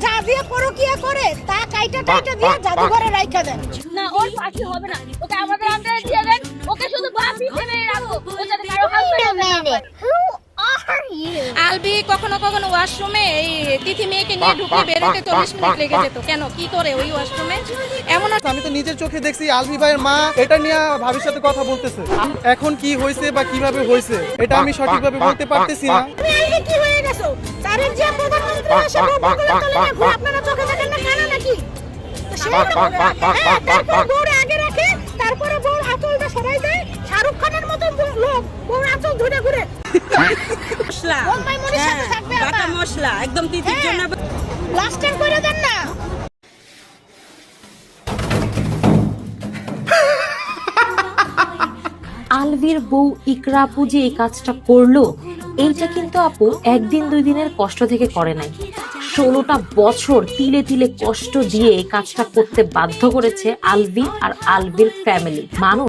যা দিয়ে পরকিয়া করে তা কাইটা দিয়ে জাদুঘরে রাইখা দেন। না ওর পাখি হবে না, ওকে আমাদের আন্ডারে দিয়ে দেন, ওকে শুধু বাপ হিসেবে রাখো, ও যাতে কারো হাজবেন্ড না হয়। আলবি কখনো কখনো ওয়াশরুমে এই তিথি মেয়েকে নিয়ে ঢুকে বেরোতে 40 মিনিট লেগে যেত। কেন, কি করে ওই ওয়াশরুমে? এমন আমি তো নিজের চোখে দেখছি আলভি ভাইয়ের মা এটা নিয়ে ভাবির সাথে কথা বলতেছে। এখন কি হয়েছে বা কিভাবে হয়েছে এটা আমি সঠিকভাবে বলতে পারতেছি না। তুমি আইলে কি হয়ে গেছো? তারের যে প্রধানমন্ত্রী আসে বগুলা তলে রাখো, আপনারা চোখে দেখেন না কানা নাকি? তারপর বউরে আগে রাখে, তারপরে বউর আঁচলটা সরাই দেয়, শাহরুখ খানের মতো লোক বউর আঁচল ধরে ঘুরে। মশলা, বম্বাই মরিচ সাথে থাকবে বাটা আপা। মশলা একদম তিতির জন্য। লাস্ট টাইম করে দেন না। আলভির বউ ইকরা আপু যে এই কাজটা করলো, এইটা কিন্তু আপু একদিন দুই দিনের কষ্ট থেকে করে নাই। 16টা বছর তিলে তিলে কষ্ট দিয়ে এই কাজটা করতে বাধ্য করেছে আলভি আর আলভির ফ্যামিলি। মানুষ